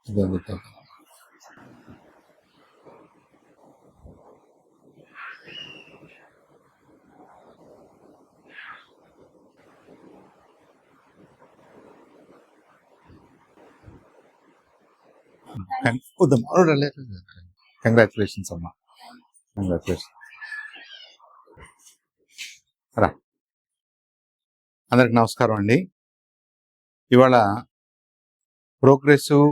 అద్భుతం. కంగ్రాచులేషన్స్ అమ్మా, కంగ్రాచులేషన్. రా, అందరికి నమస్కారం అండి. ఇవాళ ప్రోగ్రెసివ్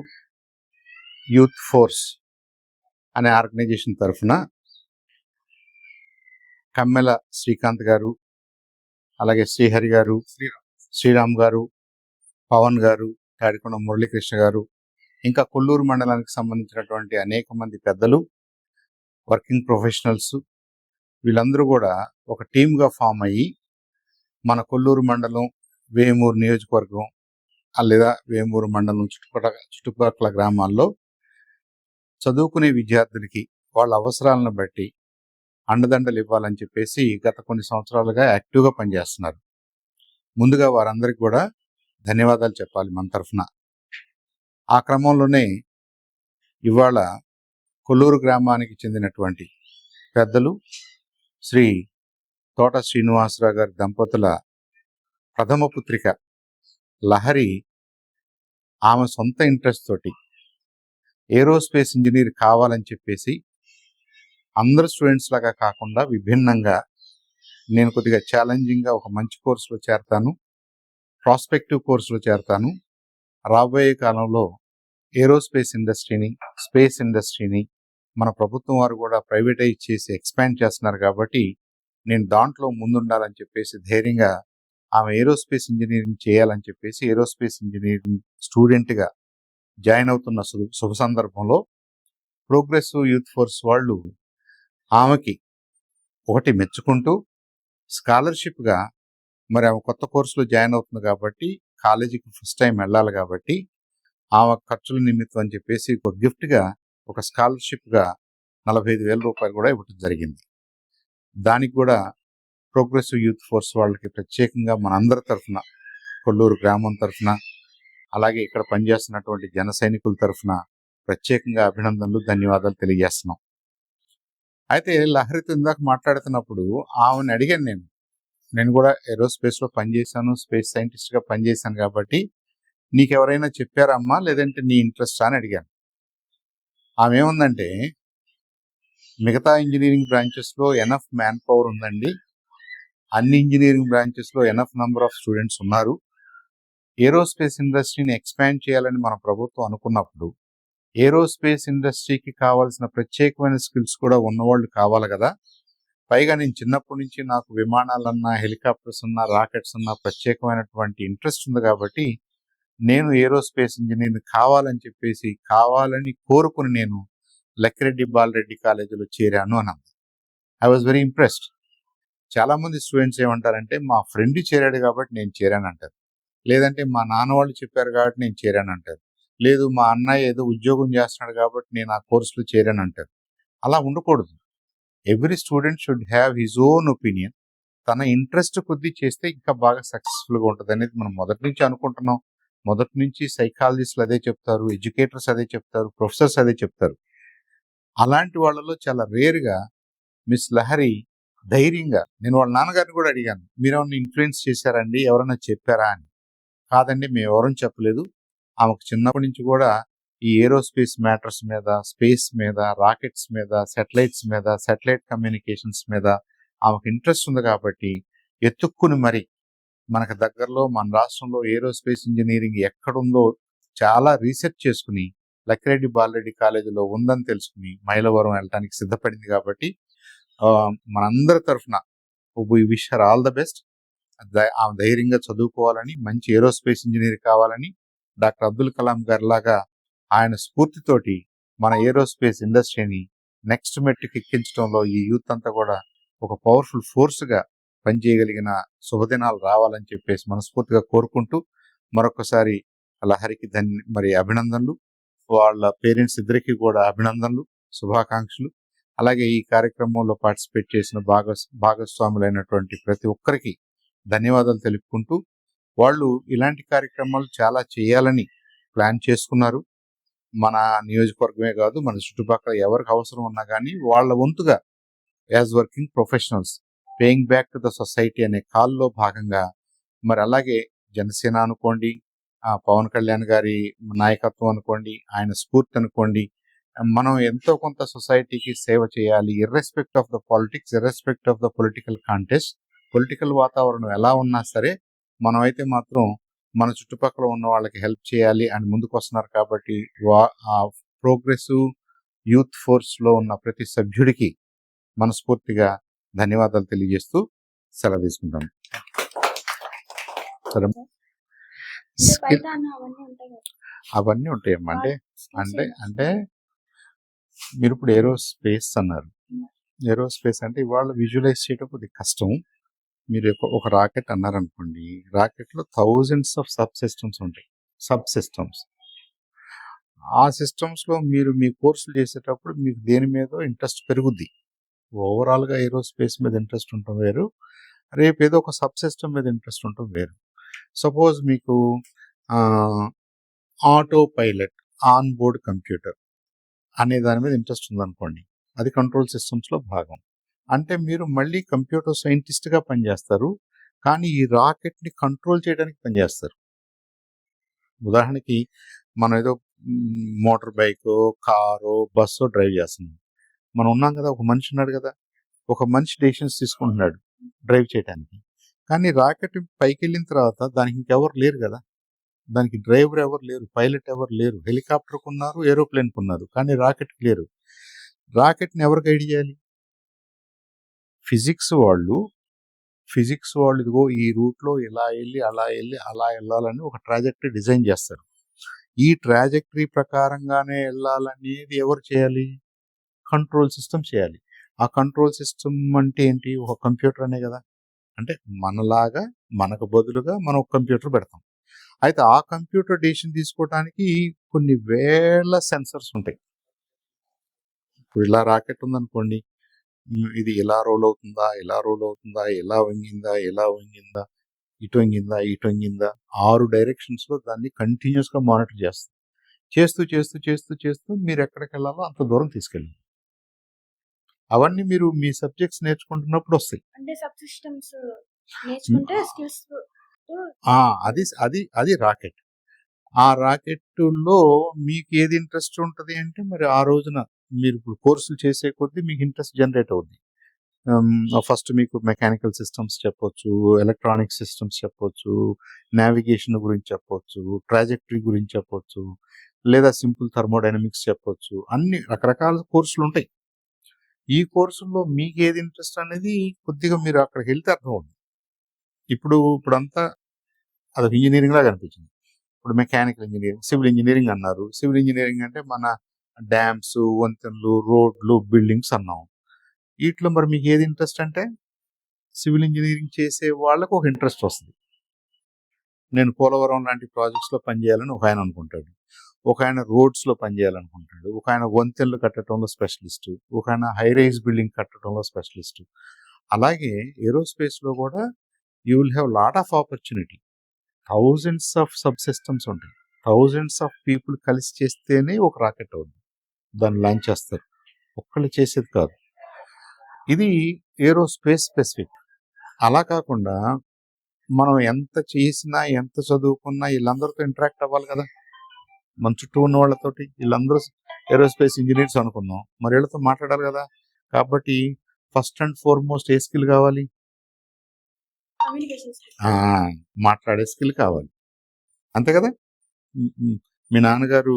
యూత్ ఫోర్స్ అనే ఆర్గనైజేషన్ తరఫున కమ్మెల శ్రీకాంత్ గారు, అలాగే శ్రీహరి గారు, శ్రీరామ్ గారు, పవన్ గారు, తాడికొండ మురళీకృష్ణ గారు, ఇంకా కొల్లూరు మండలానికి సంబంధించినటువంటి అనేక మంది పెద్దలు, వర్కింగ్ ప్రొఫెషనల్స్, వీళ్ళందరూ కూడా ఒక టీమ్గా ఫామ్ అయ్యి మన కొల్లూరు మండలం, వేమూరు నియోజకవర్గం లేదా వేమూరు మండలం చుట్టుపక్కల గ్రామాల్లో చదువుకునే విద్యార్థులకి వాళ్ళ అవసరాలను బట్టి అండదండలు ఇవ్వాలని చెప్పేసి గత కొన్ని సంవత్సరాలుగా యాక్టివ్గా పనిచేస్తున్నారు. ముందుగా వారందరికీ కూడా ధన్యవాదాలు చెప్పాలి మన తరఫున. ఆ క్రమంలోనే ఇవాళ కొల్లూరు గ్రామానికి చెందినటువంటి పెద్దలు శ్రీ తోట శ్రీనివాసరావు గారి దంపతుల ప్రథమ పుత్రిక లహరి ఆమె సొంత ఇంట్రెస్ట్ తోటి ఏరోస్పేస్ ఇంజనీర్ కావాలని చెప్పేసి అందరు స్టూడెంట్స్ లాగా కాకుండా విభిన్నంగా నేను కొద్దిగా ఛాలెంజింగ్గా ఒక మంచి కోర్సులో చేరతాను, ప్రాస్పెక్టివ్ కోర్సులో చేరతాను, రాబోయే కాలంలో ఏరోస్పేస్ ఇండస్ట్రీని, స్పేస్ ఇండస్ట్రీని మన ప్రభుత్వం వారు కూడా ప్రైవేటైజ్ చేసి ఎక్స్పాండ్ చేస్తున్నారు కాబట్టి నేను దాంట్లో ముందుండాలని చెప్పేసి ధైర్యంగా ఆమె ఏరోస్పేస్ ఇంజనీరింగ్ చేయాలని చెప్పేసి ఏరోస్పేస్ ఇంజనీరింగ్ స్టూడెంట్గా జాయిన్ అవుతున్న శుభ సందర్భంలో ప్రోగ్రెసివ్ యూత్ ఫోర్స్ వాళ్ళు ఆమెకి ఒకటి మెచ్చుకుంటూ స్కాలర్షిప్గా, మరి ఆమె కొత్త కోర్సులో జాయిన్ అవుతుంది కాబట్టి కాలేజీకి ఫస్ట్ టైం వెళ్ళాలి కాబట్టి ఆమె ఖర్చుల నిమిత్తం అని చెప్పేసి ఒక గిఫ్ట్గా ఒక స్కాలర్షిప్గా 45,000 రూపాయలు కూడా ఇవ్వడం జరిగింది. దానికి కూడా ప్రోగ్రెసివ్ యూత్ ఫోర్స్ వాళ్ళకి ప్రత్యేకంగా మన అందరి తరఫున, కొల్లూరు గ్రామం తరఫున, అలాగే ఇక్కడ పనిచేస్తున్నటువంటి జన సైనికుల తరఫున ప్రత్యేకంగా అభినందనలు, ధన్యవాదాలు తెలియజేస్తున్నాం. అయితే లహరితో ఇందాక మాట్లాడుతున్నప్పుడు ఆమెను అడిగాను, నేను కూడా ఏరోస్పేస్లో పనిచేశాను, స్పేస్ సైంటిస్ట్గా పనిచేశాను కాబట్టి నీకెవరైనా చెప్పారమ్మా లేదంటే నీ ఇంట్రెస్ట్ అని అడిగాను. ఆమె ఏముందంటే, మిగతా ఇంజనీరింగ్ బ్రాంచెస్లో ఎనఫ్ మ్యాన్ పవర్ ఉందండి, అన్ని ఇంజనీరింగ్ బ్రాంచెస్లో ఎనఫ్ నెంబర్ ఆఫ్ స్టూడెంట్స్ ఉన్నారు, ఏరోస్పేస్ ఇండస్ట్రీని ఎక్స్పాండ్ చేయాలని మన ప్రభుత్వం అనుకున్నప్పుడు ఏరోస్పేస్ ఇండస్ట్రీకి కావాల్సిన ప్రత్యేకమైన స్కిల్స్ కూడా ఉన్నవాళ్ళు కావాలి కదా. పైగా నేను చిన్నప్పటి నుంచి నాకు విమానాలన్నా, హెలికాప్టర్స్ ఉన్నా, రాకెట్స్ ఉన్నా ప్రత్యేకమైనటువంటి ఇంట్రెస్ట్ ఉంది కాబట్టి నేను ఏరోస్పేస్ ఇంజనీర్ని కావాలని కోరుకుని నేను లక్కిరెడ్డి బాలరెడ్డి కాలేజీలో చేరాను అన్నాను. I was very impressed. చాలామంది స్టూడెంట్స్ ఏమంటారంటే, మా ఫ్రెండ్ చేరాడు కాబట్టి నేను చేరాను అంటారు, లేదంటే మా నాన్న వాళ్ళు చెప్పారు కాబట్టి నేను చేరాను అంటారు, లేదు మా అన్నయ్య ఏదో ఉద్యోగం చేస్తున్నాడు కాబట్టి నేను ఆ కోర్సులో చేరాను అంటారు. అలా ఉండకూడదు. Every student should have his own opinion. తన ఇంట్రెస్ట్ కొద్దీ చేస్తే ఇంకా బాగా సక్సెస్ఫుల్గా ఉంటుంది అనేది మనం మొదటి నుంచి అనుకుంటున్నాం. మొదటి నుంచి సైకాలజిస్టులు అదే చెప్తారు, ఎడ్యుకేటర్స్ అదే చెప్తారు, ప్రొఫెసర్స్ అదే చెప్తారు. అలాంటి వాళ్ళలో చాలా రేర్గా మిస్ లహరి ధైర్యంగా, నేను వాళ్ళ నాన్నగారిని కూడా అడిగాను, మీరేమన్నా ఇన్ఫ్లుయెన్స్ చేశారండి, ఎవరైనా చెప్పారా అని. కాదండి, మేము ఎవరని చెప్పలేదు, ఆమెకు చిన్నప్పటి నుంచి కూడా ఈ ఏరోస్పేస్ మ్యాటర్స్ మీద, స్పేస్ మీద, రాకెట్స్ మీద, శాటిలైట్ కమ్యూనికేషన్స్ మీద ఆమెకు ఇంట్రెస్ట్ ఉంది కాబట్టి ఎత్తుక్కుని మరి మనకు దగ్గరలో మన రాష్ట్రంలో ఏరోస్పేస్ ఇంజనీరింగ్ ఎక్కడుందో చాలా రీసెర్చ్ చేసుకుని లక్కిరెడ్డి బాలరెడ్డి కాలేజీలో ఉందని తెలుసుకుని మైలవరం వెళ్ళడానికి సిద్ధపడింది. కాబట్టి మనందరి తరఫున we wish her all the best. ఆమె ధైర్యంగా చదువుకోవాలని, మంచి ఏరోస్పేస్ ఇంజనీర్ కావాలని, డాక్టర్ అబ్దుల్ కలాం గారి లాగా ఆయన స్ఫూర్తితోటి మన ఏరోస్పేస్ ఇండస్ట్రీని నెక్స్ట్ మెట్టుకి ఎక్కించడంలో ఈ యూత్ అంతా కూడా ఒక పవర్ఫుల్ ఫోర్స్గా పనిచేయగలిగిన శుభదినాలు రావాలని చెప్పేసి మనస్ఫూర్తిగా కోరుకుంటూ మరొకసారి లహరికి మరి అభినందనలు, వాళ్ళ పేరెంట్స్ ఇద్దరికి కూడా అభినందనలు, శుభాకాంక్షలు. అలాగే ఈ కార్యక్రమంలో పార్టిసిపేట్ చేసిన భాగస్వాములైనటువంటి ప్రతి ఒక్కరికి ధన్యవాదాలు తెలుపుకుంటూ, వాళ్ళు ఇలాంటి కార్యక్రమాలు చాలా చేయాలని ప్లాన్ చేసుకున్నారు. మన నియోజకవర్గమే కాదు, మన చుట్టుపక్కల ఎవరికి అవసరం ఉన్నా కానీ వాళ్ళ వంతుగా as working professionals paying back to the society అనే కాల్లో భాగంగా మరి అలాగే జనసేన అనుకోండి, పవన్ కళ్యాణ్ గారి నాయకత్వం అనుకోండి, ఆయన స్ఫూర్తి అనుకోండి, మనం ఎంతో కొంత సొసైటీకి సేవ చేయాలి. Irrespective of the politics, irrespective of the political contest, political వాతావరణం ఎలా ఉన్నా సరే మనమైతే మాత్రం మన చుట్టుపక్కల ఉన్న వాళ్ళకి హెల్ప్ చేయాలి అని ముందుకు వస్తున్నారు. కాబట్టి ఆ ప్రోగ్రెసివ్ యూత్ ఫోర్స్ లో ఉన్న ప్రతి సభ్యుడికి మనస్ఫూర్తిగా ధన్యవాదాలు తెలియజేస్తూ సెలవు తీసుకుంటాను. సరే, అవన్నీ ఉంటాయమ్మా. అంటే అంటే మీరు ఇప్పుడు ఏరోస్పేస్ అన్నారు. ఏరోస్పేస్ అంటే ఇవాళ విజువలైజ్ చేయడం కొద్దిగా కష్టం. మీరు ఒక రాకెట్ అన్నారనుకోండి, రాకెట్ లో థౌజండ్స్ ఆఫ్ సబ్ సిస్టమ్స్ ఉంటాయి. సబ్ సిస్టమ్స్, ఆ సిస్టమ్స్ లో మీరు మీ కోర్సులు చేసేటప్పుడు మీకు దేని మీద ఇంట్రెస్ట్ పెరుగుద్ది. ఓవరాల్ గా ఏరోస్పేస్ మీద ఇంట్రెస్ట్ ఉండటం వేరు, రేపు ఏదో ఒక సబ్ సిస్టమ్ మీద ఇంట్రెస్ట్ ఉండటం వేరు. సపోజ్ మీకు auto pilot, on board computer అనే దాని మీద ఇంట్రెస్ట్ ఉందనుకోండి, అది కంట్రోల్ సిస్టమ్స్ లో భాగం. అంటే మీరు మళ్ళీ కంప్యూటర్ సైంటిస్ట్ గా పనిచేస్తారు, కానీ ఈ రాకెట్ ని కంట్రోల్ చేయడానికి పనిచేస్తారు. ఉదాహరణకి మనం ఏదో motor bike, car, bus drive చేస్తున్నాం. మనం ఉన్నాం కదా, ఒక మనిషి ఉన్నాడు కదా, ఒక మనిషి డెసిషన్స్ తీసుకుంటున్నాడు డ్రైవ్ చేయడానికి. కానీ రాకెట్ పైకి వెళ్ళిన తర్వాత దానికి ఇంకెవరు లేరు కదా, దానికి డ్రైవర్ ఎవరు లేరు, పైలట్ ఎవరు లేరు. హెలికాప్టర్కి ఉన్నారు, ఏరోప్లేన్కి ఉన్నారు, కానీ రాకెట్కి లేరు. రాకెట్ని ఎవరు గైడ్ చేయాలి? ఫిజిక్స్ వాళ్ళు ఇదిగో ఈ రూట్లో ఇలా వెళ్ళి అలా వెళ్ళాలని ఒక ట్రాజెక్టరీ డిజైన్ చేస్తారు. ఈ ట్రాజెక్టరీ ప్రకారంగానే వెళ్ళాలనేది ఎవరు చేయాలి? కంట్రోల్ సిస్టమ్ చేయాలి. ఆ కంట్రోల్ సిస్టమ్ అంటే ఏంటి? ఒక కంప్యూటర్ అనే కదా. అంటే మనలాగా, మనకు బదులుగా మనం ఒక కంప్యూటర్ పెడతాం. అయితే ఆ కంప్యూటర్ డెసిషన్ తీసుకోవడానికి కొన్ని వేల సెన్సర్స్ ఉంటాయి. ఇప్పుడు ఇలా రాకెట్ ఉందనుకోండి, ఇది ఇలా రోల్ అవుతుందా, ఇలా వంగిందా, ఇటు వంగిందా 6 డైరెక్షన్స్ లో దాన్ని కంటిన్యూస్ గా మానిటర్ చేస్తూ మీరు ఎక్కడికి వెళ్ళాలో అంత దూరం తీసుకెళ్ళండి. అవన్నీ మీరు మీ సబ్జెక్ట్స్ నేర్చుకుంటున్నప్పుడు వస్తాయి. అది రాకెట్. ఆ రాకెట్ లో మీకు ఏది ఇంట్రెస్ట్ ఉంటుంది అంటే మరి ఆ రోజున మీరు ఇప్పుడు కోర్సులు చేసే కొద్దీ మీకు ఇంట్రెస్ట్ జనరేట్ అవుద్ది. ఫస్ట్ మీకు మెకానికల్ సిస్టమ్స్ చెప్పొచ్చు, ఎలక్ట్రానిక్ సిస్టమ్స్ చెప్పొచ్చు, నావిగేషన్ గురించి చెప్పొచ్చు, ట్రాజెక్టరీ గురించి చెప్పొచ్చు, లేదా సింపుల్ థర్మోడైనమిక్స్ చెప్పొచ్చు. అన్ని రకరకాల కోర్సులు ఉంటాయి. ఈ కోర్సుల్లో మీకు ఏది ఇంట్రెస్ట్ అనేది కొద్దిగా మీరు అక్కడికి వెళ్తే అర్థమవుతుంది. ఇప్పుడంతా అదొక ఇంజనీరింగ్ లాగా అనిపించింది. ఇప్పుడు మెకానికల్ ఇంజనీరింగ్, సివిల్ ఇంజనీరింగ్ అన్నారు. సివిల్ ఇంజనీరింగ్ అంటే మన డ్యామ్స్, వంతెనలు, రోడ్లు, బిల్డింగ్స్ అన్నాం. వీటిలో మరి మీకు ఏది ఇంట్రెస్ట్ అంటే సివిల్ ఇంజనీరింగ్ చేసే వాళ్ళకు ఒక ఇంట్రెస్ట్ వస్తుంది. నేను పోలవరం లాంటి ప్రాజెక్ట్స్ లో పనిచేయాలని ఒక ఆయన అనుకుంటాడు, ఒక ఆయన రోడ్స్ లో పనిచేయాలనుకుంటాడు, ఒక ఆయన వంతెనలు కట్టడంలో స్పెషలిస్ట్, ఒక ఆయన హై రైజ్ బిల్డింగ్ కట్టడంలో స్పెషలిస్ట్. అలాగే ఏరోస్పేస్ లో కూడా you will have lot of opportunity. Thousands of sub systems ఉంటాయి. థౌజండ్స్ ఆఫ్ పీపుల్ కలిసి చేస్తేనే ఒక రాకెట్ అవుతుంది, దాన్ని లాంచ్ చేస్తారు. ఒక్కళ్ళు చేసేది కాదు. ఇది ఏరోస్పేస్ స్పెసిఫిక్. అలా కాకుండా మనం ఎంత చేసినా, ఎంత చదువుకున్నా వీళ్ళందరితో ఇంటరాక్ట్ అవ్వాలి కదా. మన చుట్టూ ఉన్న వాళ్ళతోటి, వీళ్ళందరూ ఏరోస్పేస్ ఇంజనీర్స్ అనుకుందాం, మరి వీళ్ళతో మాట్లాడాలి కదా. కాబట్టి first and foremost A skill కావాలి? మాట్లాడే స్కిల్ కావాలి, అంతే కదా. మీ నాన్నగారు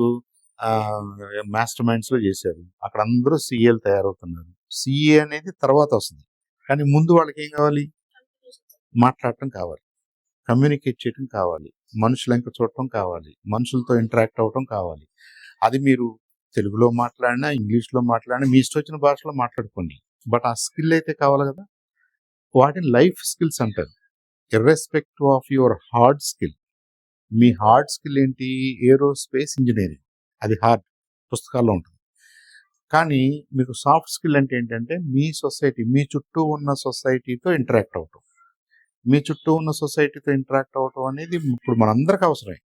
మాస్టర్ మైండ్స్ లో చేశారు, అక్కడ అందరూ సిఏలు తయారవుతున్నారు. సిఏ అనేది తర్వాత వస్తుంది, కానీ ముందు వాళ్ళకి ఏం కావాలి? మాట్లాడటం కావాలి, కమ్యూనికేట్ చేయటం కావాలి, మనుషులు ఇంకా చూడటం కావాలి, మనుషులతో ఇంటరాక్ట్ అవ్వటం కావాలి. అది మీరు తెలుగులో మాట్లాడినా, ఇంగ్లీష్లో మాట్లాడినా, మీ ఇష్టం వచ్చిన భాషలో మాట్లాడుకోండి, బట్ ఆ స్కిల్ అయితే కావాలి కదా. వాటిని లైఫ్ స్కిల్స్ అంటారు. Irrespective of your hard skill. Me hard skill ఏంటి? ఏరోస్పేస్ ఇంజనీరింగ్, అది హార్డ్, పుస్తకాల్లో ఉంటుంది. కానీ మీకు సాఫ్ట్ స్కిల్ అంటే ఏంటంటే మీ సొసైటీ, మీ చుట్టూ ఉన్న సొసైటీతో ఇంటరాక్ట్ అవటం. మీ చుట్టూ ఉన్న సొసైటీతో ఇంటరాక్ట్ అవటం అనేది ఇప్పుడు మనందరికి అవసరమే.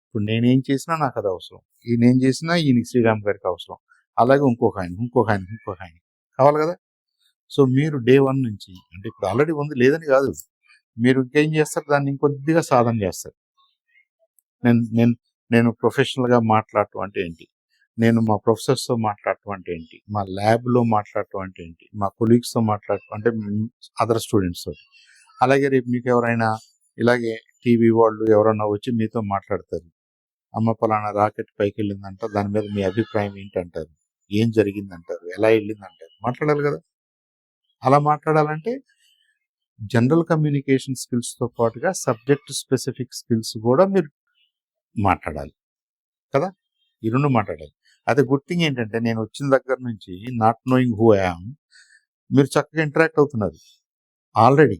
ఇప్పుడు నేనేం చేసినా నాకు అది అవసరం, ఈయన ఏం చేసినా ఈయన శ్రీరామ్ గారికి అవసరం, అలాగే ఇంకొక ఆయన కావాలి కదా. సో మీరు డే 1 నుంచి, అంటే ఇప్పుడు ఆల్రెడీ ఉంది లేదని కాదు, మీరు ఇంకేం చేస్తారు, దాన్ని ఇంకొద్దిగా సాధన చేస్తారు. నేను నేను నేను ప్రొఫెషనల్గా మాట్లాడటం అంటే ఏంటి, నేను మా ప్రొఫెసర్స్తో మాట్లాడటం అంటే ఏంటి, మా ల్యాబ్లో మాట్లాడటం అంటే ఏంటి, మా కొలీగ్స్తో మాట్లాడటం అంటే అదర్ స్టూడెంట్స్తో. అలాగే రేపు మీకు ఎవరైనా ఇలాగే టీవీ వాళ్ళు ఎవరన్నా వచ్చి మీతో మాట్లాడతారు, అమ్మ పలానా రాకెట్ పైకి వెళ్ళిందంట, దాని మీద మీ అభిప్రాయం ఏంటంటారు, ఏం జరిగిందంటారు, ఎలా వెళ్ళిందంటారు, మాట్లాడాలి కదా. అలా మాట్లాడాలంటే జనరల్ కమ్యూనికేషన్ స్కిల్స్తో పాటుగా సబ్జెక్ట్ స్పెసిఫిక్ స్కిల్స్ కూడా మీరు మాట్లాడాలి కదా. ఈ రెండు మాట్లాడాలి. అదే గుడ్ థింగ్ ఏంటంటే నేను వచ్చిన దగ్గర నుంచి not knowing who I am, మీరు చక్కగా ఇంటరాక్ట్ అవుతున్నారు ఆల్రెడీ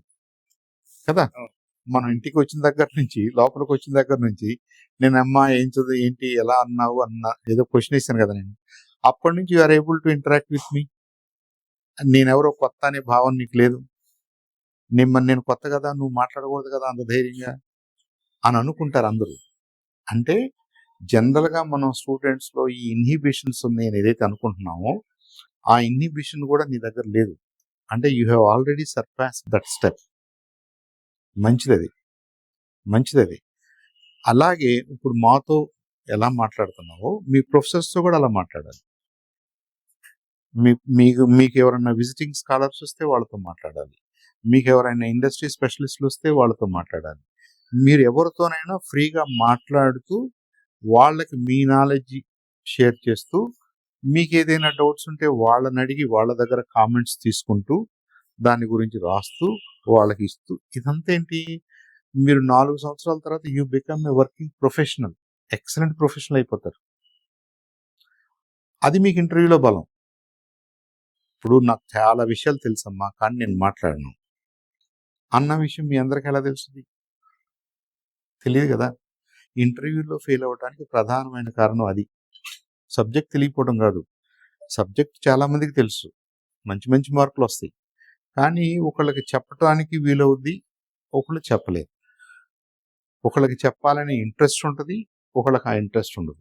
కదా. మనం ఇంటికి వచ్చిన దగ్గర నుంచి, లోపలికి వచ్చిన దగ్గర నుంచి, నేను అమ్మా ఏం చదువు ఏంటి ఎలా అన్నావు అన్న ఏదో క్వశ్చన్ ఇస్తాను కదా నేను, అప్పటి నుంచి you are able to interact with me. నేనెవరో కొత్త అనే భావన నీకు లేదు. నేను కొత్త కదా, నువ్వు మాట్లాడకూడదు కదా అంత ధైర్యంగా అని అనుకుంటారు అందరూ. అంటే జనరల్గా మనం స్టూడెంట్స్లో ఈ ఇన్హిబిషన్స్ ఉన్నాయని ఏదైతే అనుకుంటున్నామో, ఆ ఇన్హిబిషన్ కూడా నీ దగ్గర లేదు. అంటే you have already surpass that step. మంచిది. అలాగే ఇప్పుడు మాతో ఎలా మాట్లాడుతున్నావో మీ ప్రొఫెసర్స్తో కూడా అలా మాట్లాడాలి. మీకు ఎవరైనా విజిటింగ్ స్కాలర్స్ వస్తే వాళ్ళతో మాట్లాడాలి, మీకు ఎవరైనా ఇండస్ట్రీ స్పెషలిస్టులు వస్తే వాళ్ళతో మాట్లాడాలి. మీరు ఎవరితోనైనా ఫ్రీగా మాట్లాడుతూ వాళ్ళకి మీ నాలెడ్జ్ షేర్ చేస్తూ, మీకు ఏదైనా డౌట్స్ ఉంటే వాళ్ళని అడిగి వాళ్ళ దగ్గర కామెంట్స్ తీసుకుంటూ దాని గురించి రాస్తూ వాళ్ళకి ఇస్తూ, ఇదంతా ఏంటి, మీరు 4 సంవత్సరాల తర్వాత you become a working professional, excellent professional అయిపోతారు. అది మీకు ఇంటర్వ్యూలో బలం. ఇప్పుడు నాకు చాలా విషయాలు తెలుసమ్మా కానీ నేను మాట్లాడను అన్న విషయం మీ అందరికి ఎలా తెలుస్తుంది? తెలియదు కదా. ఇంటర్వ్యూలో ఫెయిల్ అవ్వడానికి ప్రధానమైన కారణం అది. సబ్జెక్ట్ తెలియకపోవడం కాదు. సబ్జెక్ట్ చాలా మందికి తెలుసు, మంచి మార్కులు వస్తాయి, కానీ ఒకళ్ళకి చెప్పడానికి వీలవుద్ది, ఒకళ్ళు చెప్పలేరు. ఒకళ్ళకి చెప్పాలనే ఇంట్రెస్ట్ ఉంటుంది, ఒకళ్ళకి ఆ ఇంట్రెస్ట్ ఉండదు.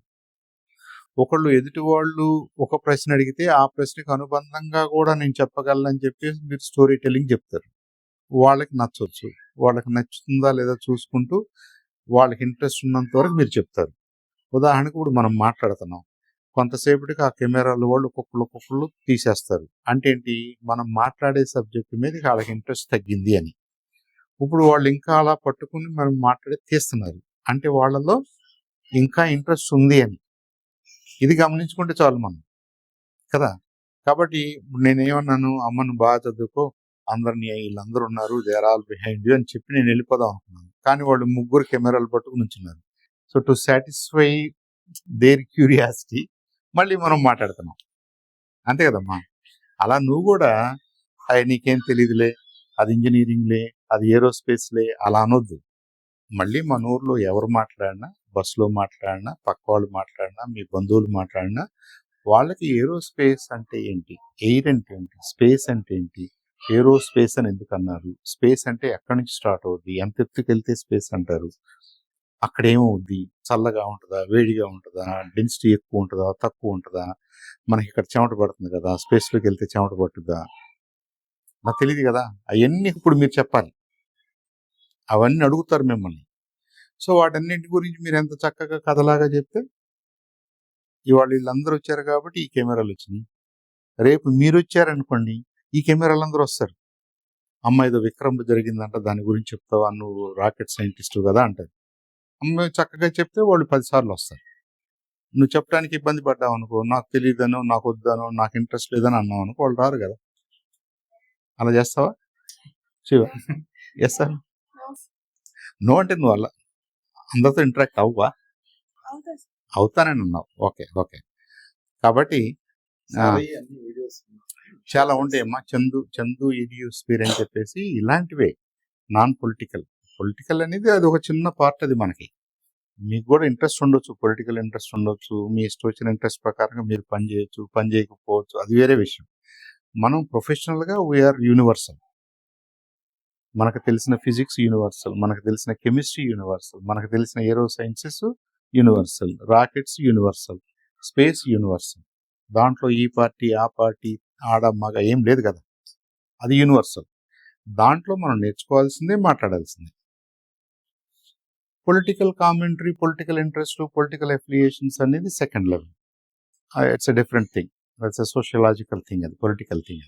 ఒకళ్ళు ఎదుటి వాళ్ళు ఒక ప్రశ్న అడిగితే ఆ ప్రశ్నకు అనుబంధంగా కూడా నేను చెప్పగలనని చెప్పేసి మీరు స్టోరీ టెల్లింగ్ చెప్తారు. వాళ్ళకి నచ్చవచ్చు, వాళ్ళకి నచ్చుతుందా లేదా చూసుకుంటూ వాళ్ళకి ఇంట్రెస్ట్ ఉన్నంత వరకు మీరు చెప్తారు. ఉదాహరణకు ఇప్పుడు మనం మాట్లాడుతున్నాం, కొంతసేపటికి ఆ కెమెరాల వాళ్ళు ఒక్కొక్కళ్ళు తీసేస్తారు. అంటే ఏంటి, మనం మాట్లాడే సబ్జెక్ట్ మీద వాళ్ళకి ఇంట్రెస్ట్ తగ్గింది అని. ఇప్పుడు వాళ్ళు ఇంకా అలా పట్టుకుని మనం మాట్లాడి తీస్తున్నారు, అంటే వాళ్ళలో ఇంకా ఇంట్రెస్ట్ ఉంది అని. ఇది గమనించుకుంటే చాలు మనం కదా. కాబట్టి నేనేమన్నాను, అమ్మను బాగా చదువుకో, వీళ్ళందరూ ఉన్నారు, they are all behind you అని చెప్పి నేను వెళ్ళిపోదాం అనుకున్నాను. కానీ వాళ్ళు 3 కెమెరాలు పట్టుకుని ఉంచున్నారు. So to satisfy their curiosity మళ్ళీ మనం మాట్లాడుతున్నాం, అంతే కదమ్మా. అలా నువ్వు కూడా నీకేం తెలియదులే, అది ఇంజనీరింగ్లే, అది ఏరోస్పేస్లే అలా అనొద్దు. మళ్ళీ మన ఊర్లో ఎవరు మాట్లాడినా, బస్సులో మాట్లాడినా, పక్క వాళ్ళు మాట్లాడినా, మీ బంధువులు మాట్లాడినా, వాళ్ళకి ఏరోస్పేస్ అంటే ఏంటి, ఎయిర్ అంటే ఏంటి, స్పేస్ అంటే ఏంటి, ఏరోస్పేస్ అని ఎందుకు అన్నారు, స్పేస్ అంటే ఎక్కడి నుంచి స్టార్ట్ అవుద్ది, ఎంత ఎత్తుకు వెళ్తే స్పేస్ అంటారు, అక్కడ ఏమవుద్ది, చల్లగా ఉంటుందా, వేడిగా ఉంటుందా, డెన్సిటీ ఎక్కువ ఉంటుందా, తక్కువ ఉంటుందా, మనకి ఇక్కడ చెమట పడుతుంది కదా, స్పేస్లోకి వెళ్తే చెమట పట్టుద్దా, నాకు తెలియదు కదా. అవన్నీ ఇప్పుడు మీరు చెప్పాలి, అవన్నీ అడుగుతారు మిమ్మల్ని. సో వాటన్నింటి గురించి మీరు ఎంత చక్కగా కథలాగా చెప్తే, ఇవాళ వీళ్ళందరూ వచ్చారు కాబట్టి ఈ కెమెరాలు వచ్చినాయి, రేపు మీరు వచ్చారనుకోండి ఈ కెమెరాలు అందరూ వస్తారు. అమ్మ ఏదో విక్రమ్ జరిగిందంట, దాని గురించి చెప్తావా, నువ్వు రాకెట్ సైంటిస్ట్ కదా అంటారు. అమ్మ చక్కగా చెప్తే వాళ్ళు 10 సార్లు వస్తారు. నువ్వు చెప్పడానికి ఇబ్బంది పడ్డావు అనుకో, నాకు తెలియదనో, నాకు వద్దనో, నాకు ఇంట్రెస్ట్ లేదని అన్నావు అనుకో, వాళ్ళు రారు కదా. అలా చేస్తావా శివ? Yes sir. నో అంటే నువ్వు అలా అందరితో ఇంటరాక్ట్ అవ్వా? అవుతానని అన్నావు. ఓకే. కాబట్టి చాలా ఉంటాయమ్మా. చందు ఈడియోస్ఫియర్ అని చెప్పేసి ఇలాంటివే నాన్ పొలిటికల్ అనేది అది ఒక చిన్న పార్ట్. అది మనకి, మీకు కూడా ఇంట్రెస్ట్ ఉండొచ్చు, పొలిటికల్ ఇంట్రెస్ట్ ఉండొచ్చు, మీ ఇష్టం వచ్చిన ఇంట్రెస్ట్ ప్రకారంగా మీరు పని చేయొచ్చు, పని చేయకపోవచ్చు, అది వేరే విషయం. మనం ప్రొఫెషనల్గా వీఆర్ యూనివర్సల్. మనకు తెలిసిన ఫిజిక్స్ యూనివర్సల్, మనకు తెలిసిన కెమిస్ట్రీ యూనివర్సల్, మనకు తెలిసిన aero sciences universal, rockets universal, space universal. దాంట్లో ఈ పార్టీ ఆ పార్టీ ఆడ మగ ఏం లేదు కదా, అది యూనివర్సల్. దాంట్లో మనం నేర్చుకోవాల్సిందే, మాట్లాడాల్సిందే. Political commentary, political interest, political affiliations అనేది second level. It's a different thing. That's a sociological thing, అది పొలిటికల్ థింగ్.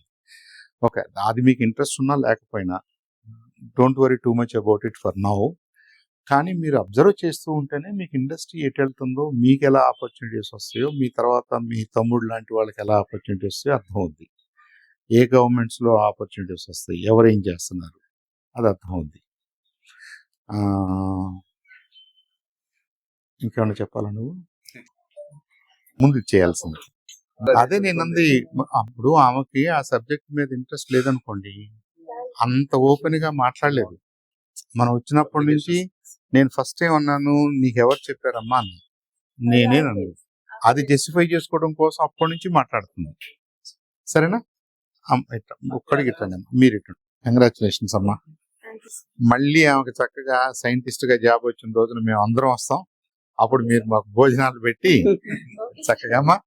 ఓకే, అది మీకు ఇంట్రెస్ట్ ఉన్నా లేకపోయినా don't worry too much about it for now. కానీ మీరు అబ్జర్వ్ చేస్తూ ఉంటేనే మీకు ఇండస్ట్రీ ఎటు వెళ్తుందో, మీకు ఎలా ఆపర్చునిటీస్ వస్తాయో, మీ తర్వాత మీ తమ్ముడు లాంటి వాళ్ళకి ఎలా ఆపర్చునిటీస్ వస్తాయో అర్థమవుద్ది. ఏ గవర్నమెంట్స్లో ఆపర్చునిటీస్ వస్తాయి, ఎవరు ఏం చేస్తున్నారు, అది అర్థమవుద్ది. ఇంకేమైనా చెప్పాలా నువ్వు? ముందు చేయాల్సింది అదే. నేనంది అప్పుడు ఆమెకి ఆ సబ్జెక్ట్ మీద ఇంట్రెస్ట్ లేదనుకోండి, అంత ఓపెన్ గా మాట్లాడలేదు. మనం వచ్చినప్పటి నుంచి నేను ఫస్ట్ ఏమన్నాను, నీకెవరు చెప్పారమ్మా అన్న, నేనేనన్ను. అది జస్టిఫై చేసుకోవడం కోసం అప్పటి నుంచి మాట్లాడుతుంది. సరేనా? ఒక్కడికి ఇట్టండి, మీరు ఇట్టండి. కంగ్రాచులేషన్స్ అమ్మా. మళ్ళీ ఆమెకు చక్కగా సైంటిస్ట్ గా జాబ్ వచ్చిన రోజున మేము అందరం వస్తాం. అప్పుడు మీరు మాకు భోజనాలు పెట్టి చక్కగా అమ్మా,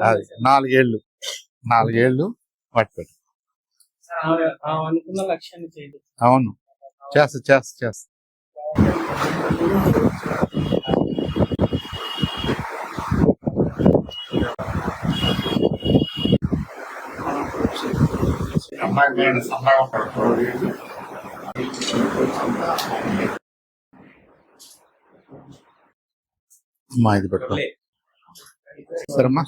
అది 4 ఏళ్ళు పట్టుకోండి. అవును, చేస్తా. అమ్మా ఇది పట్టుకో. సరేమ్మా.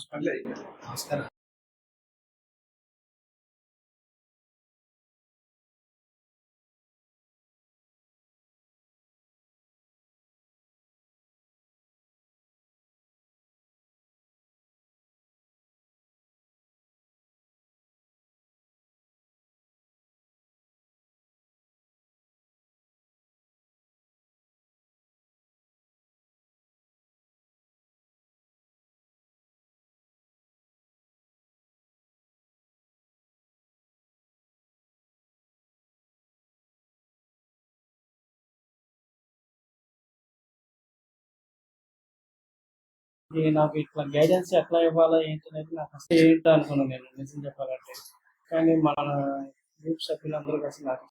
నాకు ఇట్లా గైడెన్స్ ఎట్లా ఇవ్వాలా ఏంటనేది నాకు అసలు ఏంటో అనుకున్నాను నేను, నిజం చెప్పాలంటే. కానీ మన గ్రూప్ సభ్యులందరూ కలిసి నాకు